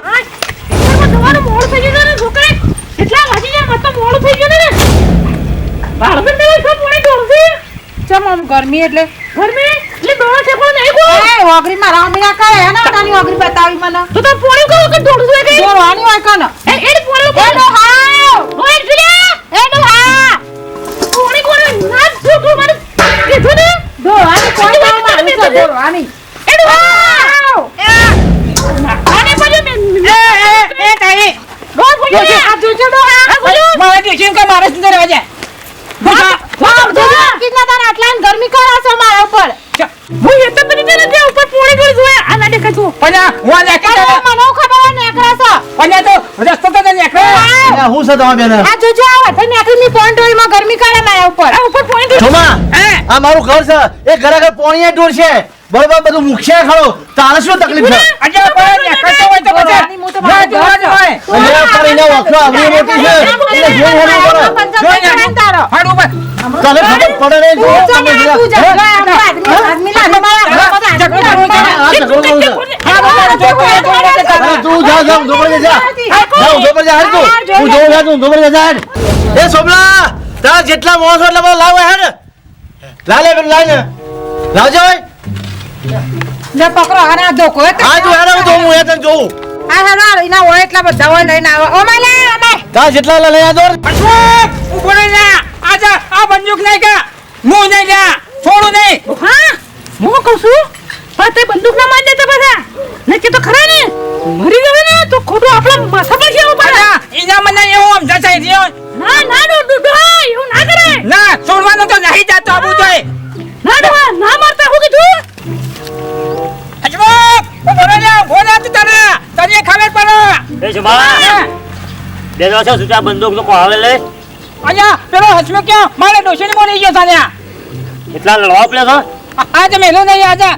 આ દવાનું મોડ થઈ ગયું ને છોકરા કેટલા વાગી ગયા મત તો મોડ થઈ ગયું ને બાળબન ને તો પોણી ઢોળતી ચમ આમ ગરમી એટલે દોણ છે પણ નહીં ગો એ ઓગરી માં રામીના કરે હે ને તાની ઓગરી બતાવી મને તો પોણી કહો કે ઢોળશું કે દોડવાની હોય કન એ પોણી એ ડો હાવ ઓય જુલિયા એ ડો હા પોણી કોને ના છોકરો મને કીધું ને દોડવાની કોઈ ના મારી છે દોડવાની એ ડો હાવ આને બોલ્યો મે એ તારી રોજ બોલ્યો આ જોજો ડો હા મારે ટ્યુશન કે મારે સુંદર વાજે કિતના તાર આટલા ગરમી કરે છે મારા ઉપર હું એ તો બની જને જે ઉપર પોણી ગયો જોયા આ ના દેખાતું પના હું લેકે મને ખબર નેકરા છે પના તો રસ્તો તો નેકળે હું છે તમાર બેન આ જોજો આ વથે નેકરી પોઈન્ટ ડોલ માં ગરમી કરે મારા ઉપર આ ઉપર પોણી જોમા આ મારું ઘર છે એ ઘર આગળ પોણીએ ઢોર છે બરોબર બધું મુખશે ખરો તારે શું તકલીફ છે આજે પણ નેકળતો હોય તો પછી ના જોવા હોય અને પર એને વખરો આવડી મોટી છે એટલે જોઈ હેલું કરો તારો હાડું પર તને ખબર પડે ને જો તમે તું આદમી લાગે મારા તું જા જા દોબરે જા જા દોબરે જા હાલ તું જોઉં જા તું દોબરે જા એ સોમલા તાર જેટલા મોસો એટલે બધો લાવ હે ને લાલે પેલું લાઈને લાવજો ને પકડો અને આ ધોકો હે હા તું હેરો તો હું એ તને જોઉં આ હેરો એના હોય એટલા બધા હોય લઈને આવે ઓ માલે અમે તાર જેટલા લઈ આ દોર ઉભો રહી જા આજા આ બંદૂક નહીં કા હું નહીં જા છોડું નહીં હા હું કહું છું પણ તે બંદૂક ના માર દેતા બધા ને કે તો ખરા ને મરી ગયો ને તો ખોટું આપણા માથા પર છે ઉપર ઈજા મને એવું આમ જચાઈ રહ્યો ના ના ડો એવું ના કરે ના છોડવાનું તો નહીં જાતો આબુ તો ના ડો ના મારતા હું કીધું અજમા ઉભો રહી જા ભોલા તું તને ખબર પડે એ જમા દેજો છો સુતા બંદૂક તો કોહાવે લે અયા પેલો હસમે ક્યાં મારે ડોશીને બોલી ગયો સાલ્યા એટલા લડવા પડે છો આજે મેલો નહીં આજે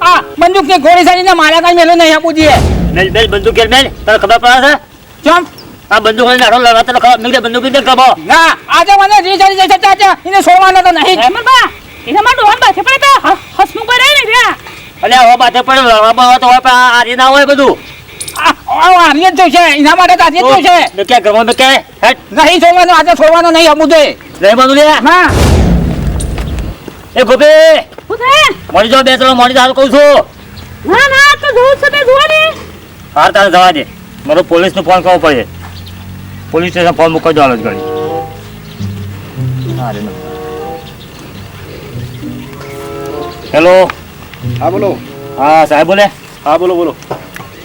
આ બંદૂક ની ગોળી સાડીને મારા કઈ મેલો નહીં આપું દીએ મેલ મેલ બંદૂક કેર મેલ તને ખબર પડે છે ચમ આ બંદૂક લઈને આડો લડવા તને ખબર મેલ બંદૂક ની ખબર ના આજે મને રી ચડી જશે ચાચા એને છોડવાનો તો નહીં હેમન બા એના માં ડોન બાથે પડે તો હસમુખ કરે ને રે અલે હવે બાતે પડે લડવા તો હોય પણ આ રી ના હોય બધું આર્ય જ છે એના માટે તાજી જ છે ને કે ગરમો મે કે હેટ નહીં છોડવાનો આજે છોડવાનો નહીં આપું દે રે બંદૂક લે ના એ ગોપી હું થાય મળી જાવ બે ત્રણ મળી જાવ કહું છું ના ના તો જોઉં છે તે જોવા ને હાર તારે જવા દે મારો પોલીસને ફોન કરવો પડે પોલીસ સ્ટેશન ફોન મૂકી દો હાલ જ ગાડી હેલો હા બોલો હા સાહેબ બોલે હા બોલો બોલો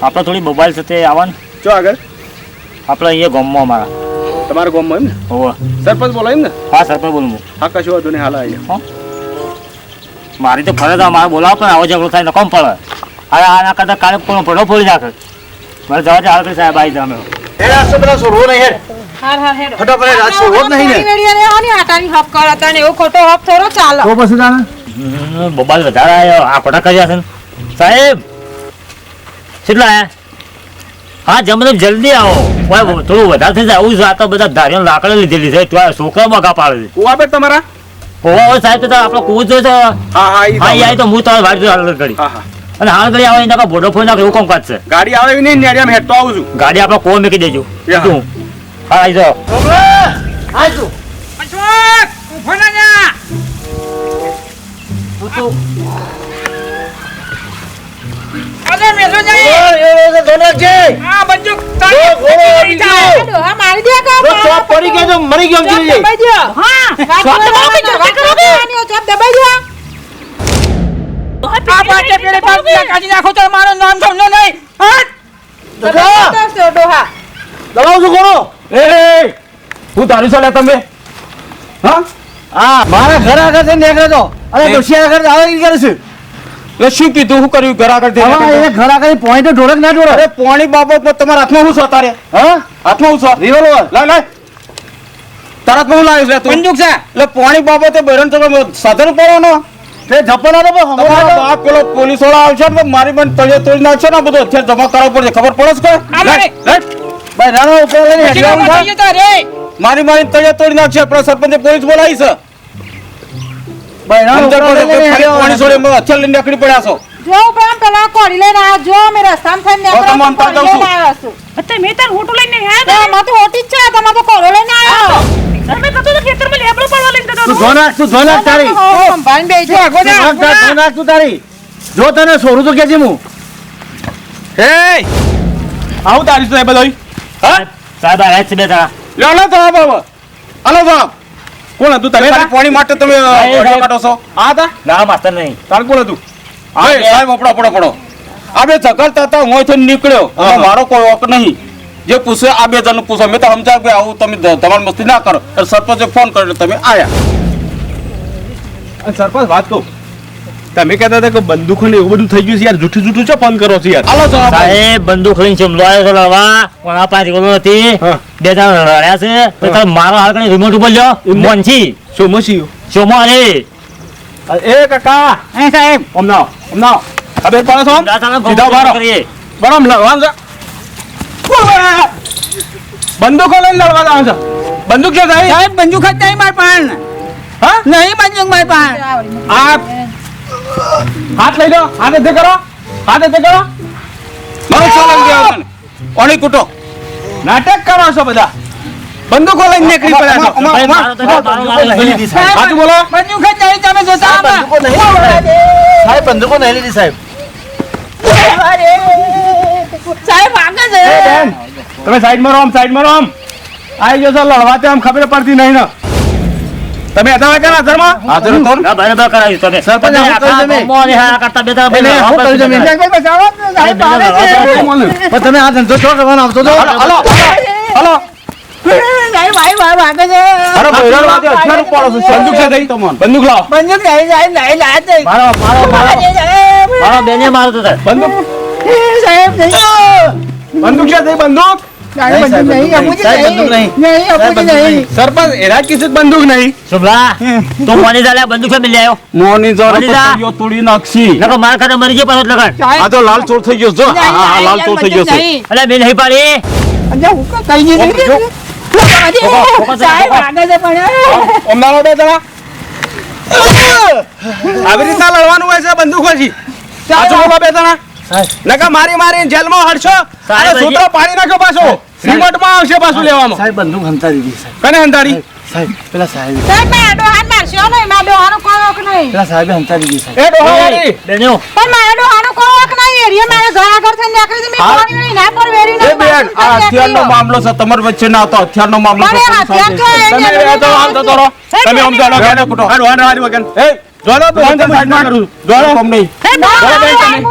આપણે થોડી મોબાઈલ સાથે આવવાનું ચો આગળ આપણે અહીંયા ગામમાં અમારા તમારા ગામમાં એમ ને હોવે સરપંચ બોલો એમ ને હા સરપંચ બોલું હું હા કશું વાંધો નહીં હાલ આવી મારી તો ફરજ મારે બોલાવો પણ આવો ઝઘડો થાય તો કમ પડે હવે આના કરતાં કાલે કોઈ પડો ફોડી નાખે મારે જવા દે હાલ કરી સાહેબ આવી જામે હેડ આસો પેલા છોડવો નહીં હેડ હાર હાર હેડો ફટાફટ રાત છોડવો જ નહીં ને વેડિયા રે આની આટાની હપ કરતા ને એવો ખોટો હપ થોડો ચાલે તો પછી જાને મોબાઈલ વધારે આવ્યો આ ખોટા કર્યા છે ને સાહેબ કેટલા આયા હા જમને જલ્દી આવો થોડું વધારે થઈ જાય આવું છે આ તો બધા ધારિયા લાકડા લીધેલી છે તો છોકરા બગા પાડે છે કુવા બેટ તમારા હોવા સાહેબ તો આપણો કૂવો જો છે હા હા ઈ હા એ તો હું તમારી વાડી હાલ કરી હા હા અને હાલ કરી આવે એના ભોડો ફોન નાખે એવું કામ કાજ છે ગાડી આવે એવી નહીં નેડિયામાં હેડ તો આવું છું ગાડી આપણે કોણ મૂકી દેજો યા. તું હા આવી જાઓ હા તું અશોક ઉભો ના જા અરે મેલો જાય એ દોનક છે આ બંદૂક હેડો હા મારી દે કા તો ચોપ પડી ગયો તો મરી ગયો ચોપ સમજી દબાઈ દો હા વાત કરો ચોપ દબાઈ દો આ બાજે પેલે પાસ કાઢી નાખો તો મારું નામ સમજો નહીં હા ડોહા દબાવ છું કોનો એ હું તારી સાલે તમે હા હા મારા ઘર આગળ થી નીકળે તો અને ડોશી આગળ આવે કે કરે છે એટલે શું કીધું શું કર્યું ઘર આગળ હવે એ ઘર આગળ પોઈન્ટ ઢોળક ના ઢોળે અરે પોણી બાબત તમારા હાથમાં શું છો તારે હા હાથમાં શું છો રિવોલ્વર લાવ લાવ તારા હાથમાં શું લાવ્યું છે તું બંદૂક છે એટલે પોણી બાબતે બહેરણ તો સાધન પડવાનો તે જપવાનો તો તમારો બાપ પેલો પોલીસ વાળા આવશે ને મારી બેન તળિયે તોડી નાખશે ને બધું અત્યારે જમા કરાવવું પડશે ખબર પડે છે આ મારે ભાઈ રાણો ઉપર લઈને હેડવાનું છે મારી તળિયે તોડી નાખશે આપણા સરપંચે પોલીસ બોલાવી છે ભાઈ રાણો ઉપર લઈને પોણી હેડવાનું છોડે અત્યારે લઈને નીકળી પડ્યા છો જો પ્રેમ પેલા કોડી લઈને આવ્યો જો મે રસ્તામાં થઈને તો નીકળ્યો તમને તો અંતર કોળી દઉં લઈને આવ્યો છું અત્યારે મેં તાર હોટો લઈને આવ્યા તો એમાં તો હોટી જ છે તમે તો કોળો લઈને આવ્યો તમે કતો તો ખેતરમાં લેબડો પડવા લઈને જતો તું ધોનાક તારી સંભાળીને બેસી જા. ધોનાક તું તારી જો તને સોરું તો કેજે હું એ આવું તારી સાહેબ બધો સાહેબ આ છે બે જણા લો તો બાબા હાલો સાહેબ કોણ હતું તમે ખાલી પાણી માટે તમે ઓરડા કાઢો છો આ હતા ના માસ્તર નહીં તાર કોણ હતું હા સાહેબ પડો આ બે ઝઘડતા હતા હું અહીંથી નીકળ્યો અને મારો કોઈ વોક નહીં જે પૂછે આ બે જણ પૂછો મેં તો સમજાવ કે આવું તમે તમારી મસ્તી ના કરો એટલે સરપંચે ફોન કર્યો તમે આયા સરપંચ વાત કહું તમે કહેતા હતા કે બંદૂકો ને એવું બધું થઈ ગયું છે યાર જૂઠું છે ફોન કરો છો યાર હાલો જવાબ સાહેબ બંદૂક લઈને ચમલો આવ્યો છે લડવા પણ આ પાંચ ગોળો હતી હા. બે જણા લડ્યા છે તો તારે મારો હાલ કરીને રિમોટ ઉપર લ્યો મોનથી શું મસી શોમો અરે એ કાકા એ સાહેબ અમનાવ અબે પાડો છો સીધા બારો કરીએ બરામ લડવાનું છે બંદૂકો લઈને લડવા જવાનું છે બંદૂક છે સાહેબ સાહેબ બંદૂક જ નહીં માર પાન હા નહીં બંદૂક માર પાન આ હાથ લઈ લો હાથ એતે કરો મારો ચાલન દેવો તને ઓણી કૂટો નાટક કરો છો બધા બંદૂકો લઈને નીકળી પડ્યા છો ભાઈ, મારો તો મારો નહીં લીધી સાહેબ હાથ બોલો બંદૂક જ નહીં તમે જોતા આમાં. સાહેબ બંદૂકો નહીં લીધી સાહેબ સાહેબ આગળ છે તમે સાઈડમાં રહો આમ આવી ગયો છો લડવા તે આમ ખબર પડતી નહીં ને તમે હતા વાગ્યા હાજરમાં હાજર હતો ના બરાબર કરાવ્યું તમે સરપંચ, તમે આવું કરી આખા તમે. ગામમાં અને આ કરતા બે જણા એને ભાઈ શું કર્યું તમે? સાહેબ, પણ તમે આ ધંધો છો કરવાનો આવતો તો હલો સાહેબ ભાઈ આગળ છે અરે બૈરાલ વાતે હથિયાર ઉપાડો છો બંદૂક છે દઈ તમને બંદૂક લાવો બંદૂક નહીં સાહેબ નહીં લાજ નહીં મારો બેને મારો તો સાહેબ. બંદૂક સાહેબ નહીં બંદૂક છે દઈ બંદૂક સાહેબ બંદૂક નહીં અમુજી સાહેબ, બંદૂક નહીં. નહીં અમુજી નહીં સરપંચ એના કિસ્સે બંદૂક નહીં શુભલા તું મોની ચાલે બંદૂક છે મિલ આવ્યો મોની જોર મરી જા. પતંગિયો તોડી નાખશી નકો માર ખાતે મરી ગયો પાછો લગન આ તો લાલ ચોર થઈ ગયો જો હા લાલ ચોર થઈ ગયો છે અલે મેં નહીં પાડી કઈ નહીં સાહેબ આગળ છે પણ ઓમનાનો બે જણા આવી રીતના લડવાનું હોય છે બંદૂક પછી સાચું બોલો બે જણા નકા મારી જેલમાં હડશો સાહેબ, અને સૂત્રો પાડી નાખો પાછો રિમોટમાં આવશે પાછું લેવામાં સાહેબ બંદૂક હંતા દીધી સાહેબ કને હંતાડી સાહેબ પેલા સાહેબ સાહેબ મારો હાથ મારશો નહીં મારો ડોહાનો કોઈ હક નહીં પેલા સાહેબે હંતા દીધી સાહેબ એ ડોહાવાળી બેનો પણ મારો ડોહાનો કોઈ હક નહીં એરિયા મારા ઘર આગળ થઈને નીકળી છે મેં હા. પાણી વળી ના પર વેરી એ બેન આ હથિયારનો મામલો છે તમારી વચ્ચે ના હતો હથિયારનો મામલો છે પણ એ હથિયાર તો એને તમે લઈને એ તો હાલ તો તોરો તમે આમ જાડો કેને કૂટો હાડો વગન એ જોડો તું હાલ સાઈડમાં કરું જોડો કમ નહીં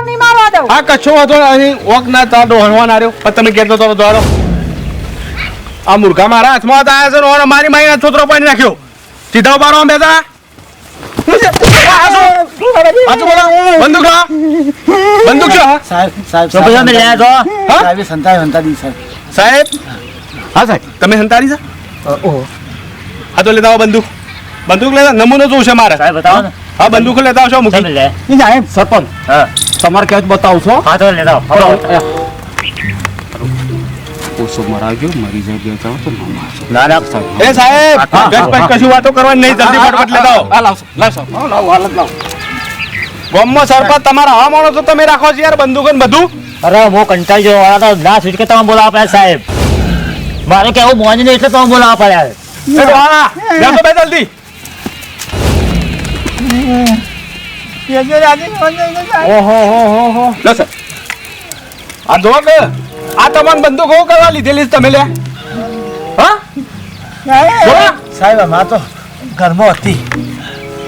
નહીં મારવા દઉં આ કચ્છો હતો અહીં ઓક ના તાડો હણવાના રહ્યો પણ તમે કહેતો તો જોડો આ મૂર્ખા મારા હાથમાં આયા છે ને ઓને મારી માઈના છોતરો પાડી નાખ્યો સીધા ઉભા રહો બેટા પાછું બોલો બંદૂક લો બંદૂક છે સાહેબ તો બધા મિલ આવ્યા તો હા? સાહેબે સંતાએ હંતા દીધી સાહેબ સાહેબ હા સાહેબ તમે હંતારી છે ઓહો હા તો લેતા આવો બંદૂક લેતા નમૂનો જોવું છે મારે સાહેબ બતાવો ને હા બંદૂક લેતા આવશો તમે મૂકી લે સાહેબ સરપંચ હા તમારે ક્યાં બતાવશો હા તો લેતા આવો ઓછો મરા ગયો મરી જાય ગયો ચાલો તો ના ના એ સાહેબ હા, બેસ બેસ કશું વાતો કરવાની નહીં જલ્દી ફટાફટ લેતા આવો હા લાવશો લાવ હાલત લાવ ગામમાં સરપંચ તમારા હા માણો તો તમે રાખો છો યાર બંદૂક ને બધું અરે હું કંટાળી ગયો આ તો ના છૂટકે તમે બોલાવા પડ્યા સાહેબ મારે કેવું મોની નહીં એટલે તમે બોલાવા પડ્યા એ ડોહા બેસો બે જલ્દી ઓહો હો હો હો લો સર આ જો કે આ તમારી બંદૂક હું કરવા લીધેલી છે તમે લે હા બોલો. સાહેબ આમાં તો ઘરમાં હતી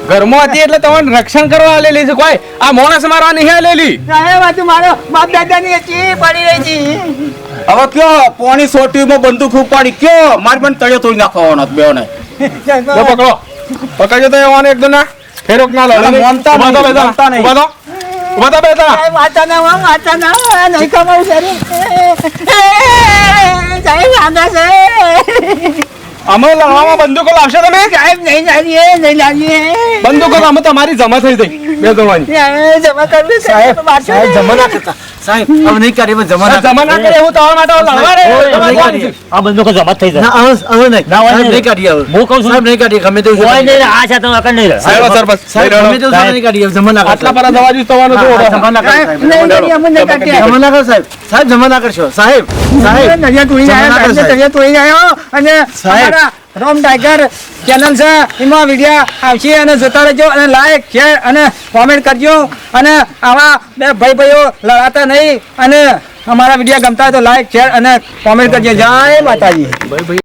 ઘરમાં હતી એટલે તમારે રક્ષણ કરવા આલેલી છે કોઈ આ માણસ મારવા નહીં આલેલી સાહેબ આ તો મારો બાપ દાદાની ચી પડી રહી છે હવે કયો પોણી સોટીમાં બંદૂક ઉપાડી કયો મારી પણ તળિયો તોડી નાખવાનો બેઓને જો પકડો પકડજો તો એવાને એકદમ ના ફેરોક ના લો મોનતા નહીં મોનતા નહીં ઉભા તો બેટા સાહેબ વાંચા ના નહીં ખબર સાહેબ આગળ છે અમે લડવામાં બંદૂકો લાવશે તમે સાહેબ નહીં લાવીએ બંદૂકો તો અમે તમારી જમા થઈ ગઈ બે જણવાની જમા કરવું સાહેબ વાંચો સાહેબ જમા ના કરતા સાહેબ હવે નહીં કાઢીએ હવે જમા ના જમા ના કરે એવું તમારા માટે લડવા રે ઓય, નહીં તમારે કાઢીએ. આ બંદૂકો જમા જ થઈ જાય ના હવે નહીં ના, હોય સાહેબ, નહીં. નહીં કાઢીએ હવે હું કહું છું. સાહેબ નહીં કાઢીએ ગમે તેવું કોઈ નહીં આ છે તો અકલ નહીં રહે. સાહેબ સરપંચ સાહેબ ગમે તેવું સાહેબ નહીં કાઢીએ જમા ના આટલા કરશો. પર જવા દીધું તમારું તો હા, જમા ના કરશો, સાહેબ. નહીં કરીએ, અમે નહીં કાઢીએ. જમા ના કરો સાહેબ સાહેબ જમા ના કરશો સાહેબ સાહેબ નડિયાદ તોડી જમા ના આવ્યા, કરો, સાહેબ. નડિયાદ તોડી આવ્યો. અને સાહેબ. અમારા રોમ ટાઈગર ચેનલ છે એમાં વિડીયો આવશે અને જોતા રહેજો અને લાઈક શેર અને કોમેન્ટ કરજો અને આવા બે ભાઈઓ લડાતા નહીં અને અમારા વિડીયો ગમતા હોય તો લાઈક શેર અને કોમેન્ટ કરજો. જય માતાજી.